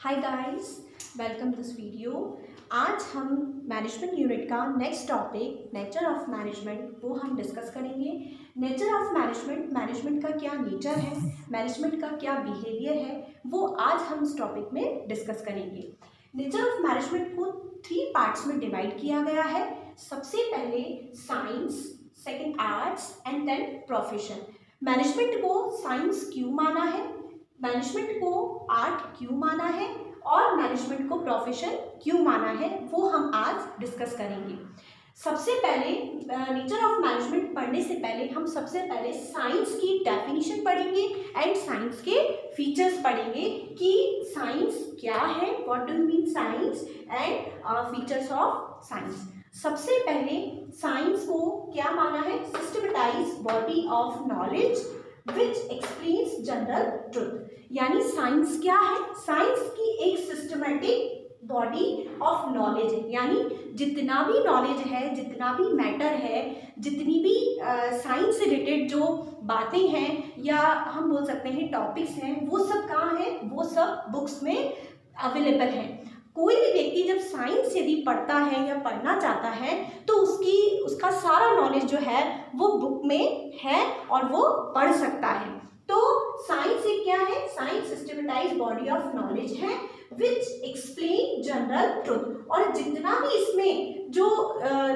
Hi guys, welcome this video. आज हम management unit का next topic nature of management वो हम डिस्कस करेंगे। नेचर ऑफ मैनेजमेंट का क्या नेचर है, मैनेजमेंट का क्या बिहेवियर है, वो आज हम इस टॉपिक में डिस्कस करेंगे। नेचर ऑफ मैनेजमेंट को 3 पार्ट्स में डिवाइड किया गया है। सबसे पहले science, second arts and then profession. Management को साइंस क्यों माना है, मैनेजमेंट को आर्ट क्यों माना है और मैनेजमेंट को प्रोफेशन क्यों माना है, वो हम आज डिस्कस करेंगे। सबसे पहले नेचर ऑफ मैनेजमेंट पढ़ने से पहले हम सबसे पहले साइंस की डेफिनेशन पढ़ेंगे एंड साइंस के फीचर्स पढ़ेंगे कि साइंस क्या है, what do you mean science and features of science. सबसे पहले साइंस को क्या माना है, systematised body of knowledge which explains general truth. यानी साइंस क्या है, साइंस की एक सिस्टमेटिक बॉडी ऑफ नॉलेज है। यानी जितना भी नॉलेज है, जितना भी मैटर है, जितनी भी साइंस से रिलेटेड जो बातें हैं या हम बोल सकते हैं टॉपिक्स हैं, वो सब कहाँ हैं, वो सब बुक्स में अवेलेबल हैं। कोई भी व्यक्ति जब साइंस यदि पढ़ता है या पढ़ना चाहता है तो उसका सारा नॉलेज जो है वो बुक में है और वो पढ़ सकता है। तो साइंस एक क्या है, science systematised body of knowledge है विच एक्सप्लेन जनरल ट्रुथ। और जितना भी इसमें जो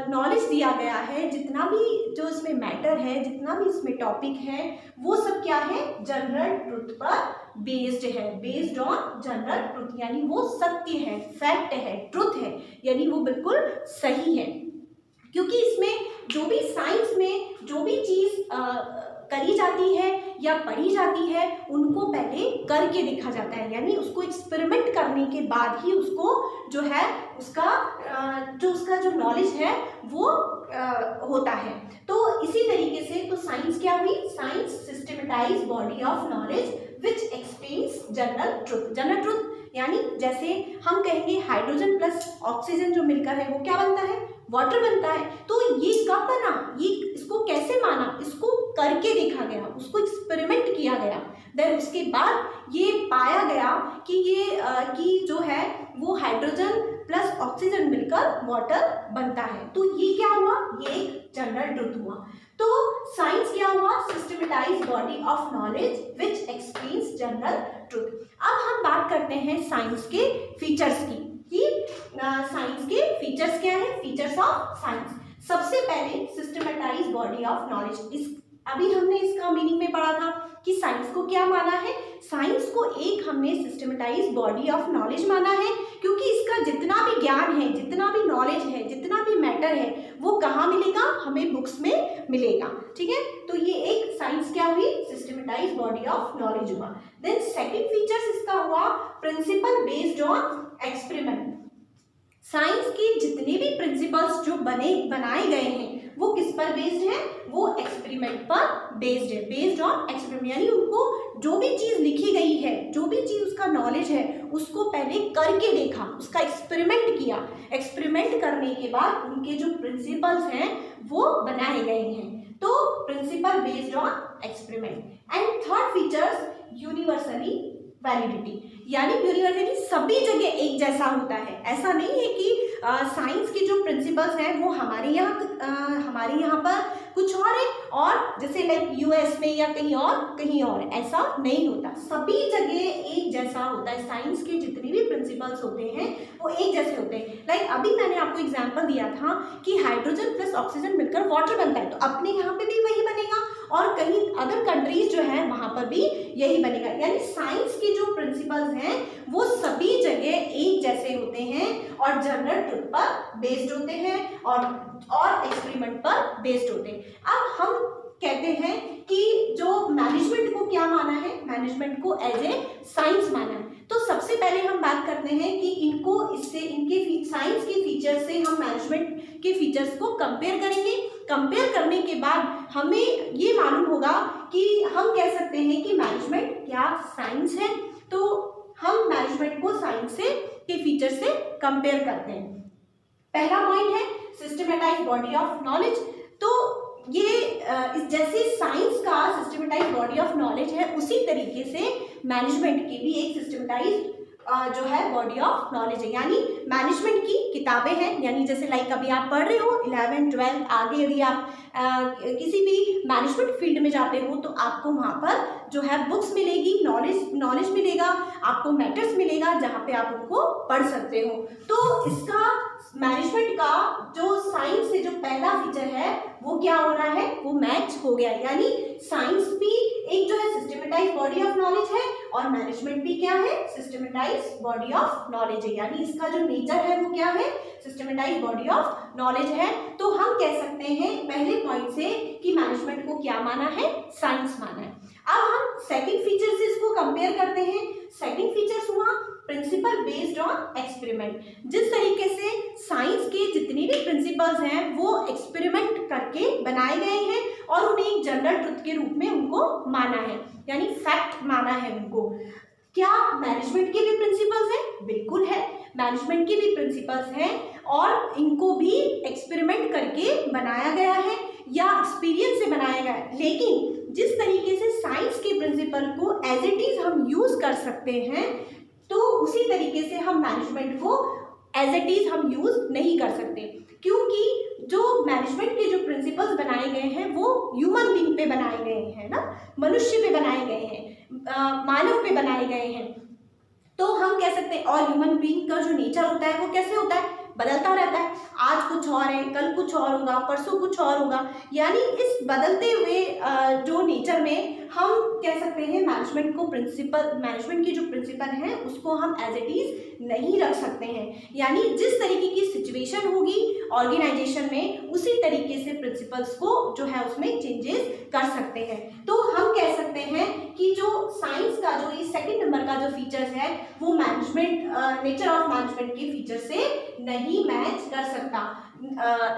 नॉलेज दिया गया है, जितना भी जो इसमें मैटर है, जितना भी इसमें टॉपिक है, वो सब क्या है, जनरल ट्रुथ पर बेस्ड है, बेस्ड ऑन जनरल ट्रुथ। यानी वो सत्य है, फैक्ट है, ट्रुथ है, यानी वो बिल्कुल सही है। क्योंकि इसमें जो भी साइंस में जो भी चीज़ करी जाती है या पढ़ी जाती है, उनको पहले करके देखा जाता है। यानी उसको एक्सपेरिमेंट करने के बाद ही उसको जो है उसका जो नॉलेज है वो होता है। तो इसी तरीके से तो साइंस क्या हुई, science systematised body of knowledge which explains general truth. General truth यानी जैसे हम कहेंगे हाइड्रोजन प्लस ऑक्सीजन जो मिलकर है वो क्या बनता है, वाटर बनता है। तो ये कब बना, ये इसको कैसे माना, इसको करके देखा गया, उसको एक्सपेरिमेंट किया गया। देन उसके बाद ये पाया गया कि ये कि जो है वो हाइड्रोजन प्लस ऑक्सीजन मिलकर वाटर बनता है। तो ये क्या हुआ, ये एक जनरल ट्रुथ हुआ। तो साइंस क्या हुआ, systematised body of knowledge which explains general truth. अब हम बात करते हैं साइंस के फीचर्स की कि साइंस के फीचर्स क्या है, फीचर्स ऑफ साइंस। सबसे पहले सिस्टमेटाइज्ड बॉडी ऑफ नॉलेज। अभी हमने इसका मीनिंग में पढ़ा था कि साइंस को क्या माना है, साइंस को एक हमने सिस्टमेटाइज्ड बॉडी ऑफ नॉलेज माना है क्योंकि इसका जितना भी ज्ञान है, जितना भी नॉलेज है, जितना भी मैटर है, वो कहाँ मिलेगा, हमें बुक्स में मिलेगा। ठीक है, तो ये एक साइंस क्या हुई, सिस्टमेटाइज्ड बॉडी ऑफ नॉलेज हुआ। देन सेकंड फीचर्स इसका हुआ principle based on experiment. Science के जितने भी प्रिंसिपल्स जो बनाए गए हैं वो किस पर बेस्ड है, वो एक्सपेरिमेंट पर बेस्ड है, बेस्ड ऑन एक्सपेरिमेंट। यानी उनको जो भी चीज़ लिखी गई है, जो भी चीज़ उसका नॉलेज है, उसको पहले करके देखा, उसका एक्सपेरिमेंट किया। एक्सपेरिमेंट करने के बाद उनके जो प्रिंसिपल्स हैं वो बनाए गए हैं। तो principle based on experiment. And third features universally validity. यानी यूनिवर्सली सभी जगह एक जैसा होता है। ऐसा नहीं है कि साइंस के जो प्रिंसिपल्स हैं वो हमारे यहाँ पर कुछ और है और जैसे लाइक यूएस में या कहीं और ऐसा नहीं होता। सभी जगह एक जैसा होता है। साइंस के जितने भी प्रिंसिपल्स होते हैं वो एक जैसे होते हैं। लाइक अभी मैंने आपको एग्जांपल दिया था कि हाइड्रोजन प्लस ऑक्सीजन मिलकर वाटर बनता है, तो अपने यहाँ पे भी वही बनेगा और कहीं अदर कंट्रीज जो है वहाँ पर भी यही बनेगा। यानी साइंस के जो प्रिंसिपल्स हैं वो सभी जगह एक जैसे होते हैं और जनरल ट्रुथ पर बेस्ड होते हैं और एक्सपेरिमेंट पर बेस्ड होते हैं। अब हम कहते हैं कि जो मैनेजमेंट को क्या माना है, मैनेजमेंट को एज ए साइंस माना है। तो सबसे पहले हम बात करते हैं कि इनके साइंस के फीचर्स से हम मैनेजमेंट के फीचर्स को कंपेयर करेंगे। कंपेयर करने के बाद हमें ये मालूम होगा कि हम कह सकते हैं कि मैनेजमेंट क्या साइंस है। तो हम मैनेजमेंट को साइंस के फीचर से कंपेयर करते हैं। पहला पॉइंट है सिस्टमेटाइज्ड बॉडी ऑफ नॉलेज। तो ये जैसे साइंस का सिस्टमेटाइज्ड बॉडी ऑफ नॉलेज है, उसी तरीके से मैनेजमेंट की भी एक सिस्टमेटाइज्ड जो है बॉडी ऑफ नॉलेज है, यानी मैनेजमेंट की किताबें हैं, यानी जैसे लाइक अभी आप पढ़ रहे हो 11th 12th, आगे यदि आप किसी भी मैनेजमेंट फील्ड में जाते हो तो आपको वहाँ पर जो है बुक्स मिलेगी, नॉलेज मिलेगा, आपको मैटर्स मिलेगा जहाँ पे आप उनको पढ़ सकते हो। तो इसका मैनेजमेंट का जो साइंस से जो पहला फीचर है वो क्या हो रहा है, वो मैच हो गया, यानी साइंस भी एक जो है सिस्टमेटाइज बॉडी ऑफ नॉलेज है और मैनेजमेंट भी क्या है, सिस्टमेटाइज बॉडी ऑफ नॉलेज है, यानी इसका जो नेचर है वो क्या है, सिस्टमेटाइज बॉडी ऑफ नॉलेज है। तो हम कह सकते हैं पहले पॉइंट से कि मैनेजमेंट को क्या माना है, साइंस माना है। अब हम सेकंड फीचर से इसको कंपेयर करते हैं। सेकंड फीचर हुआ प्रिंसिपल बेस्ड ऑन एक्सपेरिमेंट। जिस तरीके से साइंस के जितने भी प्रिंसिपल्स हैं वो एक्सपेरिमेंट करके बनाए गए हैं और उन्हें एक जनरल ट्रुथ के रूप में उनको माना है, यानी फैक्ट माना है उनको। क्या मैनेजमेंट के भी प्रिंसिपल्स हैं? बिल्कुल है, मैनेजमेंट के भी प्रिंसिपल्स हैं और इनको भी एक्सपेरिमेंट करके बनाया गया है या एक्सपीरियंस से बनाया गया है। लेकिन जिस तरीके से साइंस के प्रिंसिपल को एज इट इज हम यूज कर सकते हैं, तो उसी तरीके से हम मैनेजमेंट को एज इट इज हम यूज नहीं कर सकते, क्योंकि जो मैनेजमेंट के जो प्रिंसिपल्स बनाए गए हैं वो ह्यूमन बीइंग पे बनाए गए हैं ना, मनुष्य पे बनाए गए हैं, मानव पे बनाए गए हैं। तो हम कह सकते हैं, और ह्यूमन बीइंग का जो नेचर होता है वो कैसे होता है, बदलता रहता है, आज कुछ और है, कल कुछ और होगा, परसों कुछ और होगा, यानी इस बदलते हुए जो नेचर में हम कह सकते हैं मैनेजमेंट को मैनेजमेंट की जो प्रिंसिपल है उसको हम एज इट इज नहीं रख सकते हैं, यानी जिस तरीके की सिचुएशन होगी ऑर्गेनाइजेशन में उसी तरीके से प्रिंसिपल्स को जो है उसमें चेंजेस कर सकते हैं। तो हम कह सकते हैं कि जो साइंस का जो ये सेकंड नंबर का जो फीचर्स है वो मैनेजमेंट नेचर ऑफ मैनेजमेंट के फीचर से नहीं मैच कर सकता,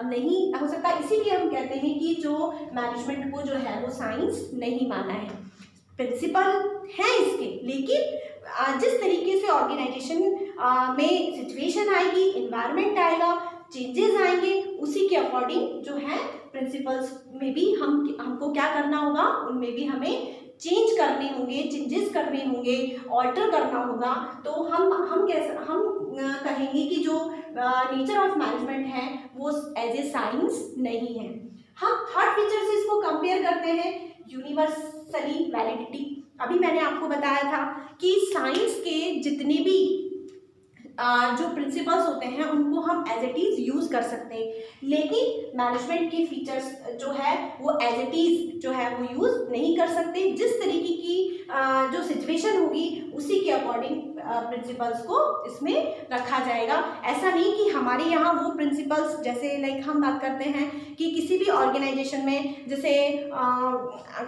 नहीं हो सकता। इसीलिए हम कहते हैं कि जो मैनेजमेंट को जो है वो साइंस नहीं माना है। प्रिंसिपल है इसके, लेकिन जिस तरीके से ऑर्गेनाइजेशन में सिचुएशन आएगी, एनवायरनमेंट आएगा, चेंजेस आएंगे, उसी के अकॉर्डिंग जो है प्रिंसिपल्स में भी हमको क्या करना होगा, उनमें भी हमें चेंज करने होंगे, चेंजेस करने होंगे, ऑल्टर करना होगा। तो हम कहेंगे कि जो नेचर ऑफ मैनेजमेंट है वो एज ए साइंस नहीं है। हम थर्ड फीचर से इसको कंपेयर करते हैं, यूनिवर्सली वैलिडिटी। अभी मैंने आपको बताया था कि साइंस के जितने भी जो प्रिंसिपल्स होते हैं उनको हम एज इट इज यूज कर सकते हैं, लेकिन मैनेजमेंट के फीचर्स जो है वो एज इट इज जो है वो यूज नहीं कर सकते। जिस तरीके की जो सिचुएशन होगी उसी के अकॉर्डिंग प्रिंसिपल्स को इसमें रखा जाएगा। ऐसा नहीं कि हमारे यहाँ वो प्रिंसिपल्स, जैसे लाइक हम बात करते हैं कि किसी भी ऑर्गेनाइजेशन में जैसे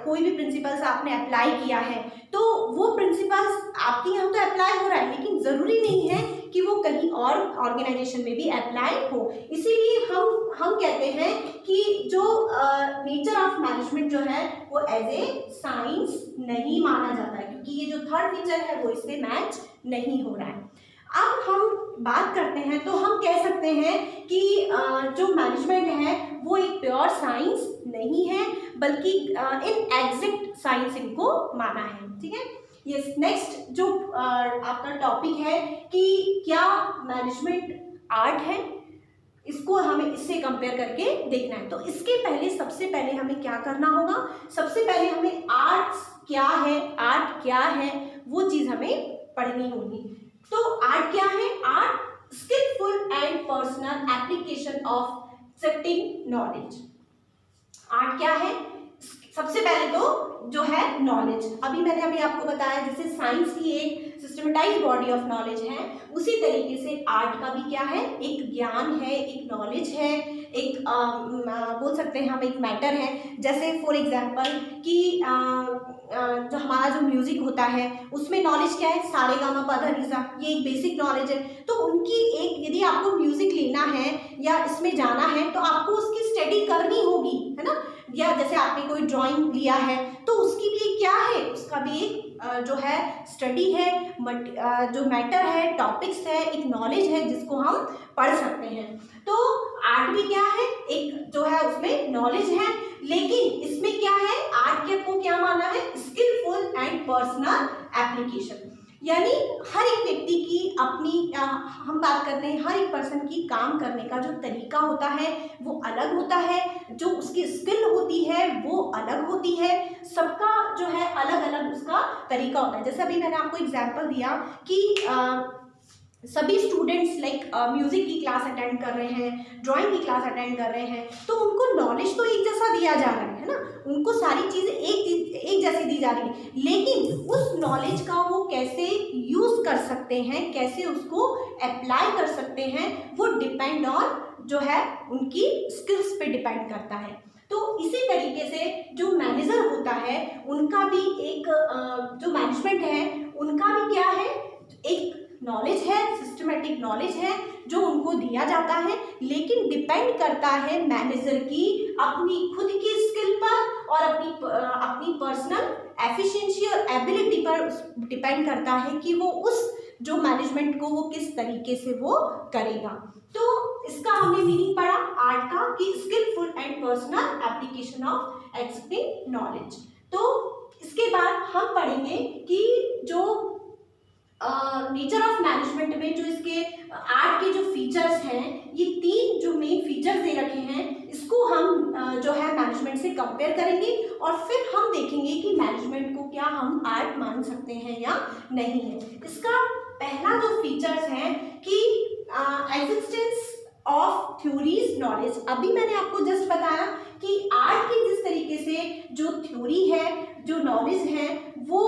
कोई भी प्रिंसिपल्स आपने अप्लाई किया है तो वो प्रिंसिपल्स आपके यहाँ तो अप्लाई हो रहा है, लेकिन ज़रूरी नहीं है कि वो कहीं और ऑर्गेनाइजेशन में भी अप्लाई हो। इसीलिए हम कहते हैं कि जो नेचर ऑफ मैनेजमेंट जो है वो एज ए साइंस नहीं माना जाता है, क्योंकि ये जो थर्ड फीचर है वो इससे मैच नहीं हो रहा है। अब हम बात करते हैं तो हम कह सकते हैं कि जो मैनेजमेंट है वो एक प्योर साइंस नहीं है, बल्कि इन एग्जैक्ट साइंस इनको माना है। ठीक है, यस। नेक्स्ट जो आपका टॉपिक है कि क्या मैनेजमेंट आर्ट है, इसको हमें इससे कंपेयर करके देखना है। तो इसके पहले सबसे पहले हमें क्या करना होगा, सबसे पहले हमें आर्ट क्या है वो चीज़ हमें पढ़नी होगी। तो आर्ट क्या है, art skilful and personal application of certain knowledge. Art क्या है, सबसे पहले तो जो है नॉलेज। मैंने आपको बताया जैसे साइंस की एक सिस्टमेटाइज बॉडी ऑफ नॉलेज है, उसी तरीके से आर्ट का भी क्या है, एक ज्ञान है, एक नॉलेज है, एक बोल सकते हैं हम एक मैटर है। जैसे फॉर एग्जांपल कि जो हमारा जो म्यूजिक होता है उसमें नॉलेज क्या है, सारे गामा पा धा नी सा, ये एक बेसिक नॉलेज है। तो उनकी एक, यदि आपको म्यूजिक लेना है या इसमें जाना है तो आपको उसकी स्टडी करनी होगी, है ना। या जैसे आपने कोई ड्राइंग लिया है तो उसकी भी क्या है, उसका भी एक जो है स्टडी है, जो मैटर है, टॉपिक्स है, एक नॉलेज है जिसको हम पढ़ सकते हैं। तो आर्ट भी क्या है, एक जो है उसमें नॉलेज है, लेकिन इसमें क्या है, आर्ट के को क्या माना है, स्किलफुल एंड पर्सनल एप्लीकेशन। यानी हर एक व्यक्ति की अपनी हम बात करते हैं हर एक पर्सन की काम करने का जो तरीका होता है वो अलग होता है, जो उसकी स्किल होती है वो अलग होती है, सबका जो है अलग अलग उसका तरीका होता है। जैसे अभी मैंने आपको एग्जांपल दिया कि सभी स्टूडेंट्स लाइक म्यूजिक की क्लास अटेंड कर रहे हैं, ड्राइंग की क्लास अटेंड कर रहे हैं, तो उनको नॉलेज तो एक जैसा दिया जा रहा है ना, उनको सारी चीज़ें एक जैसी दी जा रही है, लेकिन उस नॉलेज का वो कैसे यूज़ कर सकते हैं, कैसे उसको अप्लाई कर सकते हैं, वो डिपेंड ऑन जो है उनकी स्किल्स पे डिपेंड करता है। तो इसी तरीके से जो मैनेजर होता है उनका भी एक जो मैनेजमेंट है उनका भी क्या है, एक नॉलेज है, सिस्टमेटिक नॉलेज है जो उनको दिया जाता है, लेकिन डिपेंड करता है मैनेजर की अपनी खुद की स्किल पर और अपनी पर्सनल एफिशिएंसी और एबिलिटी पर डिपेंड करता है कि वो उस जो मैनेजमेंट को वो किस तरीके से वो करेगा। तो इसका हमने मीनिंग पढ़ा आर्ट का कि skilful and personal application of existing knowledge. तो इसके बाद हम पढ़ेंगे कि जो नेचर ऑफ मैनेजमेंट में जो इसके आर्ट के जो फीचर्स हैं, ये 3 जो मेन फीचर्स दे रखे हैं, इसको हम जो है मैनेजमेंट से कंपेयर करेंगे और फिर हम देखेंगे कि मैनेजमेंट को क्या हम आर्ट मान सकते हैं या नहीं है। इसका पहला जो फीचर्स है कि एग्जिस्टेंस ऑफ थ्योरीज नॉलेज। अभी मैंने आपको जस्ट बताया कि आर्ट की जिस तरीके से जो थ्योरी है, जो नॉलेज है, वो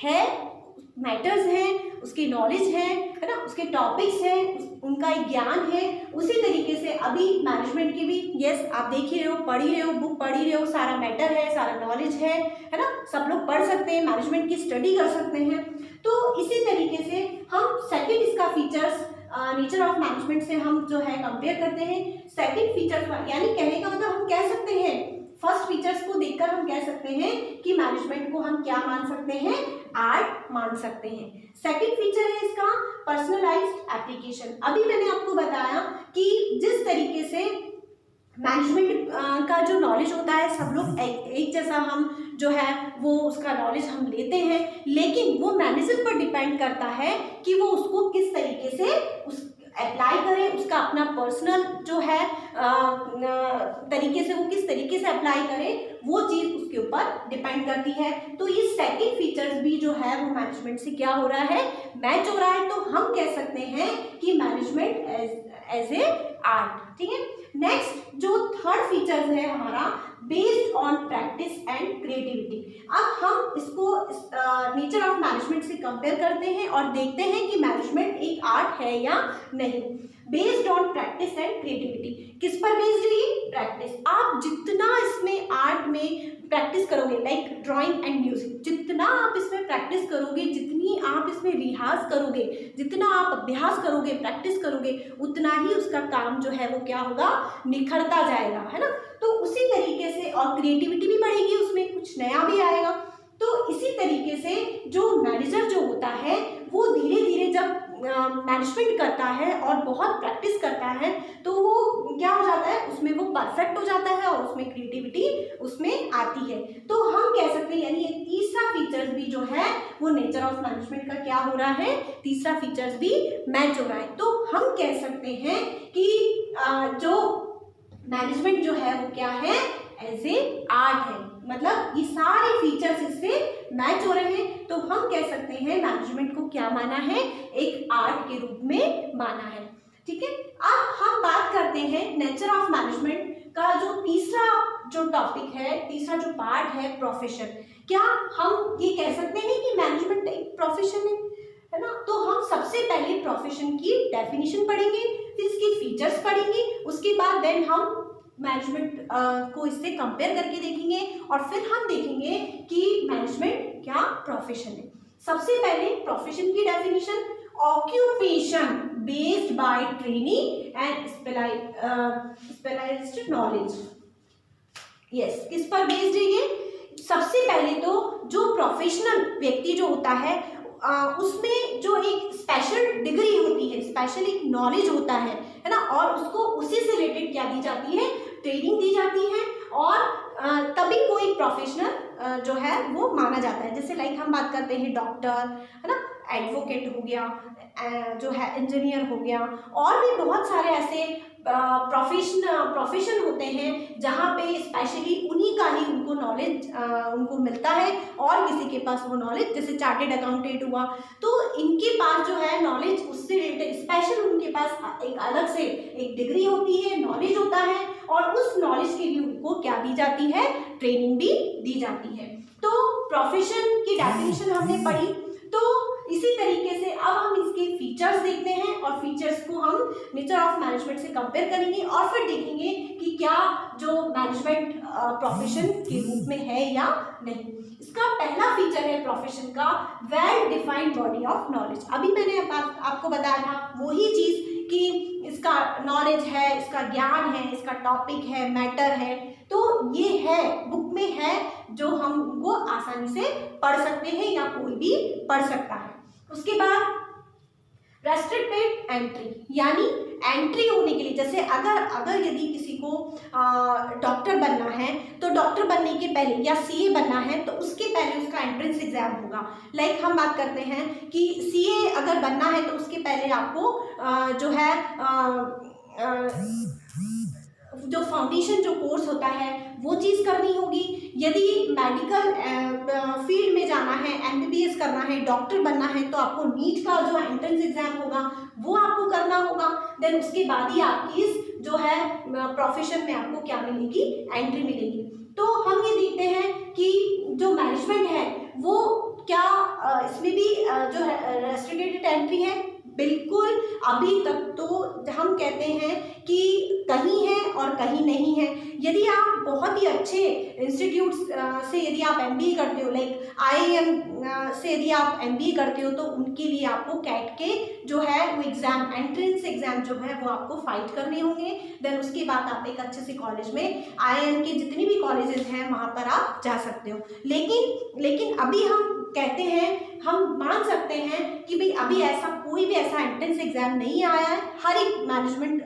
है मैटर्स हैं, उसकी नॉलेज है ना, उसके टॉपिक्स हैं, उनका एक ज्ञान है, उसी तरीके से अभी मैनेजमेंट की भी यस आप देख ही रहे हो, पढ़ ही रहे हो, बुक पढ़ ही रहे हो, सारा मैटर है, सारा नॉलेज है ना, सब लोग पढ़ सकते हैं, मैनेजमेंट की स्टडी कर सकते हैं। तो इसी तरीके से हम सेकंड इसका फीचर्स नेचर ऑफ मैनेजमेंट से हम जो है कंपेयर करते हैं। सेकंड फीचर्स यानी कहने का मतलब हम कह सकते हैं फर्स्ट फीचर्स को देखकर हम कह सकते हैं कि मैनेजमेंट को हम क्या मान सकते हैं, आर्ट मान सकते हैं। सेकंड फीचर है इसका पर्सनलाइज्ड एप्लीकेशन। अभी मैंने आपको बताया कि जिस तरीके से मैनेजमेंट का जो नॉलेज होता है सब लोग एक जैसा हम जो है वो उसका नॉलेज हम लेते हैं, लेकिन वो मैनेजर पर डिपेंड करता है कि वो उसको किस तरीके से उस अप्लाई करें, उसका अपना पर्सनल जो है तरीके से वो किस तरीके से अप्लाई करें, वो चीज़ उसके ऊपर डिपेंड करती है। तो ये सेकंड फीचर्स भी जो है वो मैनेजमेंट से क्या हो रहा है, मैच हो रहा है। तो हम कह सकते हैं कि मैनेजमेंट एज ए आर्ट। ठीक है, नेक्स्ट जो थर्ड फीचर्स है हमारा based on practice and creativity. अब हम इसको नेचर ऑफ मैनेजमेंट से कंपेयर करते हैं और देखते हैं कि मैनेजमेंट एक आर्ट है या नहीं। Based on practice and creativity, किस पर बेस्ड है ये, प्रैक्टिस। आप जितना इसमें आर्ट में प्रैक्टिस करोगे, लाइक ड्राइंग एंड म्यूजिक, जितना आप इसमें प्रैक्टिस करोगे, जितनी आप इसमें रियाज करोगे, जितना आप अभ्यास करोगे, प्रैक्टिस करोगे, उतना ही उसका काम जो है वो क्या होगा, निखरता जाएगा, है ना। तो उसी तरीके से और क्रिएटिविटी भी बढ़ेगी, उसमें कुछ नया भी आएगा। तो इसी तरीके से जो मैनेजर जो होता है वो धीरे धीरे जब मैनेजमेंट करता है और बहुत प्रैक्टिस करता है तो वो क्या हो जाता है, उसमें वो परफेक्ट हो जाता है और उसमें क्रिएटिविटी उसमें आती है। तो हम कह सकते हैं यानी ये तीसरा फीचर्स भी जो है वो नेचर ऑफ मैनेजमेंट का क्या हो रहा है, तीसरा फीचर्स भी मैच हो रहा है। तो हम कह सकते हैं कि जो मैनेजमेंट जो है वो क्या है, एज ए आर्ट है। मतलब ये सारे फीचर्स इससे मैच हो रहे हैं, तो हम कह सकते हैं मैनेजमेंट को क्या माना है, एक आर्ट के रूप में माना है। ठीक है, अब हम बात करते हैं नेचर ऑफ मैनेजमेंट का जो तीसरा जो टॉपिक है, तीसरा जो पार्ट है, प्रोफेशन। क्या हम ये कह सकते हैं कि मैनेजमेंट एक प्रोफेशन है ना। तो हम सबसे पहले प्रोफेशन की डेफिनेशन पढ़ेंगे, फिर इसकी फीचर्स पढ़ेंगे, उसके बाद देन हम मैनेजमेंट को इससे कंपेयर करके देखेंगे और फिर हम देखेंगे कि मैनेजमेंट क्या प्रोफेशन है। सबसे पहले प्रोफेशन की definition, occupation based by training and specialised knowledge. Yes, किस पर बेस्ड है ये, सबसे पहले तो जो प्रोफेशनल व्यक्ति जो होता है उसमें जो एक स्पेशल डिग्री होती है, स्पेशल एक नॉलेज होता है ना, और उसको उसी से रिलेटेड क्या दी जाती है, ट्रेनिंग दी जाती है, और तभी कोई प्रोफेशनल जो है वो माना जाता है। जैसे लाइक हम बात करते हैं डॉक्टर, है ना, एडवोकेट हो गया, जो है इंजीनियर हो गया, और भी बहुत सारे ऐसे प्रोफेशन होते हैं जहाँ पे स्पेशली उन्हीं का ही उनको नॉलेज उनको मिलता है, और किसी के पास वो नॉलेज, जैसे चार्टेड अकाउंटेंट हुआ, तो इनके पास जो है नॉलेज उससे रिलेटेड स्पेशल उनके पास एक अलग से एक डिग्री होती है, नॉलेज होता है, और उस नॉलेज के लिए उनको क्या दी जाती है, ट्रेनिंग भी दी जाती है। तो प्रोफेशन की डेफिनेशन हमने पढ़ी। तो इसी तरीके से अब हम इसके फीचर्स देखते हैं, और फीचर्स को हम नेचर ऑफ मैनेजमेंट से कंपेयर करेंगे, और फिर देखेंगे कि क्या जो मैनेजमेंट प्रोफेशन के रूप में है या नहीं। इसका पहला फीचर है प्रोफेशन का, well defined body of knowledge. अभी मैंने आपको बताया था वही चीज़ कि इसका नॉलेज है, इसका ज्ञान है, इसका टॉपिक है, मैटर है, तो ये है, बुक में है, जो हम उनको आसानी से पढ़ सकते हैं या कोई भी पढ़ सकता है। उसके बाद रेस्ट्रिक्टेड एंट्री, यानी एंट्री होने के लिए, जैसे अगर यदि किसी को डॉक्टर बनना है, तो डॉक्टर बनने के पहले, या सीए बनना है, तो उसके पहले उसका एंट्रेंस एग्जाम होगा। लाइक हम बात करते हैं कि सीए अगर बनना है तो उसके पहले आपको जो है जो फाउंडेशन जो कोर्स होता है वो चीज़ करनी होगी। यदि मेडिकल फील्ड में जाना है, एमबीबीएस करना है, डॉक्टर बनना है, तो आपको नीट का जो एंट्रेंस एग्जाम होगा वो आपको करना होगा। देन उसके बाद ही आपकी इस जो है प्रोफेशन में आपको क्या मिलेगी, एंट्री मिलेगी। तो हम ये देखते हैं कि जो मैनेजमेंट है वो क्या इसमें भी जो है रेस्ट्रिक्टेड एंट्री है, बिल्कुल। अभी तक तो हम कहते हैं कि कहीं है और कहीं नहीं है। यदि आप बहुत ही अच्छे इंस्टीट्यूट से यदि आप एमबीए करते हो, लाइक आईआईएम से यदि आप एमबीए करते हो, तो उनके लिए आपको कैट के जो है वो एग्ज़ाम, एंट्रेंस एग्ज़ाम जो है वो आपको फाइट करने होंगे। देन उसके बाद आप एक अच्छे से कॉलेज में, आईआईएम के जितनी भी कॉलेजेस हैं वहाँ पर आप जा सकते हो। लेकिन अभी हम कहते हैं, हम मान सकते हैं कि भाई अभी ऐसा कोई भी ऐसा एंट्रेंस एग्जाम नहीं आया है हर एक मैनेजमेंट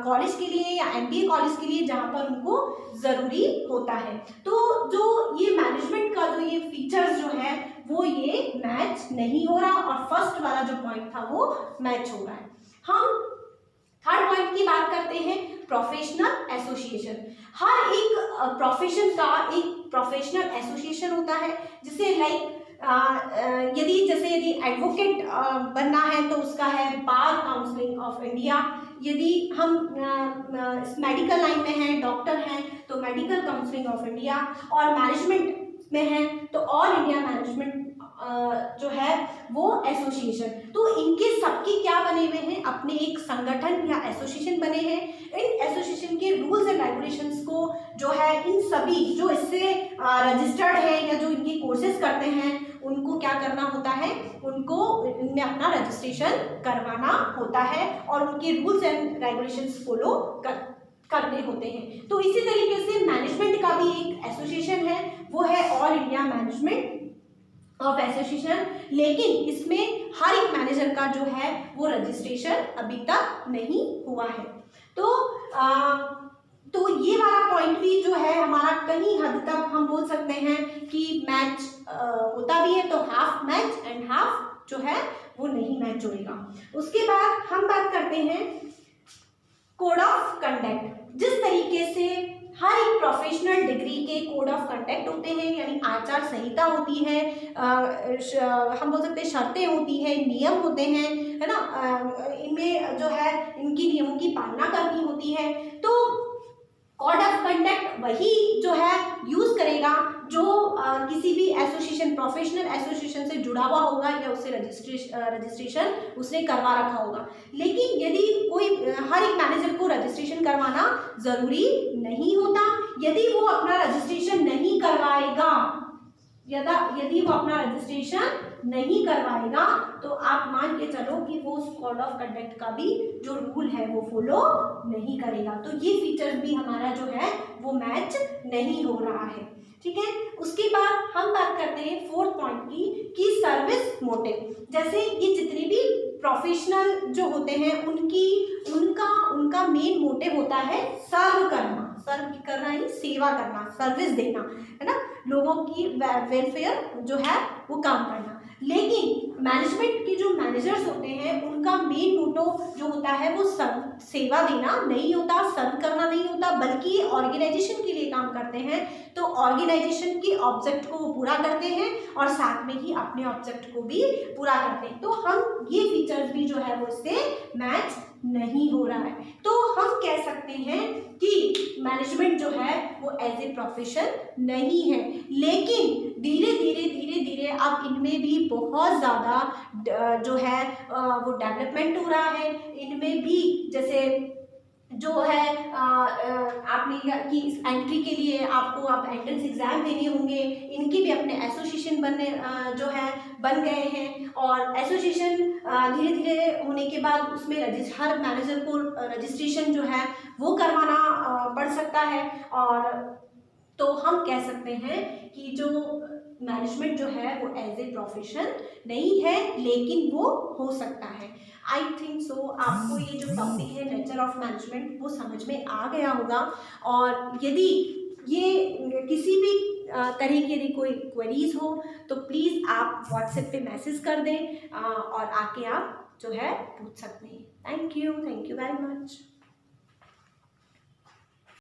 कॉलेज के लिए या एमबीए कॉलेज के लिए जहाँ पर उनको ज़रूरी होता है। तो जो ये मैनेजमेंट का जो ये फीचर्स जो है वो ये मैच नहीं हो रहा, और फर्स्ट वाला जो पॉइंट था वो मैच हो रहा है। हम थर्ड पॉइंट की बात करते हैं, प्रोफेशनल एसोसिएशन। हर एक प्रोफेशन का एक प्रोफेशनल एसोसिएशन होता है, जिसे लाइक यदि एडवोकेट बनना है तो उसका है बार काउंसिल ऑफ इंडिया। यदि हम मेडिकल लाइन में हैं, डॉक्टर हैं, तो मेडिकल काउंसिल ऑफ इंडिया, और मैनेजमेंट में है तो ऑल इंडिया मैनेजमेंट जो है वो एसोसिएशन। तो इनके सबके क्या बने हुए हैं, अपने एक संगठन या एसोसिएशन बने हैं। इन एसोसिएशन के रूल्स एंड रेगुलेशंस को जो है इन सभी जो इससे रजिस्टर्ड है या जो इनके कोर्सेज करते हैं उनको क्या करना होता है, उनको इनमें अपना रजिस्ट्रेशन करवाना होता है, और उनके रूल्स एंड रेगुलेशंस फॉलो करने होते हैं। तो इसी तरीके से मैनेजमेंट का भी एक एसोसिएशन है, वो है all India management of association. लेकिन इसमें हर एक मैनेजर का जो है वो रजिस्ट्रेशन अभी तक नहीं हुआ है। तो ये वाला पॉइंट भी जो है हमारा कहीं हद तक हम बोल सकते हैं कि मैच होता भी है, तो हाफ मैच एंड हाफ जो है वो नहीं मैच होएगा। उसके बाद हम बात करते हैं कोड ऑफ कंडक्ट। जिस तरीके से हर एक प्रोफेशनल डिग्री के कोड ऑफ कंडक्ट होते हैं, यानी आचार संहिता होती है, हम बोल सकते हैं शर्तें होती है, नियम होते हैं, है ना, इनमें जो है इनकी नियमों की पालना करनी होती है। तो कोड ऑफ कंडक्ट वही जो है यूज़ करेगा जो किसी भी एसोसिएशन, प्रोफेशनल एसोसिएशन से जुड़ा हुआ होगा या उससे रजिस्ट्रेशन उसने करवा रखा होगा। लेकिन यदि कोई हर एक मैनेजर को रजिस्ट्रेशन करवाना ज़रूरी नहीं होता। यदि वो अपना रजिस्ट्रेशन नहीं करवाएगा, यदि वो अपना रजिस्ट्रेशन नहीं करवाएगा, तो आप मान के चलो कि वो उस कोड ऑफ कंडक्ट का भी जो रूल है वो फॉलो नहीं करेगा। तो ये फीचर्स भी हमारा जो है वो मैच नहीं हो रहा है। ठीक है। उसके बाद हम बात करते हैं फोर्थ पॉइंट की कि सर्विस मोटिव। जैसे ये जितने भी प्रोफेशनल जो होते हैं उनका मेन मोटिव होता है सर्व करना यानी सेवा करना, सर्विस देना, है ना, लोगों की वेलफेयर जो है वो काम करना। लेकिन मैनेजमेंट के जो मैनेजर्स होते हैं उनका मेन मोटो जो होता है वो सेवा देना नहीं होता, सर्व करना नहीं होता, बल्कि ऑर्गेनाइजेशन के लिए काम करते हैं। तो ऑर्गेनाइजेशन के ऑब्जेक्ट को वो पूरा करते हैं और साथ में ही अपने ऑब्जेक्ट को भी पूरा करते हैं। तो हम ये फीचर्स भी जो है वो इससे मैच नहीं हो रहा है। तो हम कह सकते हैं कि मैनेजमेंट जो है वो एज ए प्रोफेशन नहीं है। लेकिन धीरे धीरे अब इनमें भी बहुत ज़्यादा जो है वो डेवलपमेंट हो रहा है। इनमें भी जैसे जो है आपने कि इस एंट्री के लिए आपको आप एंट्रेंस एग्जाम देने होंगे, इनके भी अपने एसोसिएशन जो है बन गए हैं। और एसोसिएशन धीरे धीरे होने के बाद उसमें हर मैनेजर को रजिस्ट्रेशन जो है वो करवाना पड़ सकता है। और तो हम कह सकते हैं कि जो मैनेजमेंट जो है वो एज ए प्रोफेशन नहीं है, लेकिन वो हो सकता है। आई थिंक सो आपको ये जो टॉपिक है नेचर ऑफ मैनेजमेंट वो समझ में आ गया होगा। और यदि ये किसी भी तरह की यदि कोई क्वेरीज हो तो प्लीज़ आप व्हाट्सएप पे मैसेज कर दें और आके आप जो है पूछ सकते हैं। Thank you very much.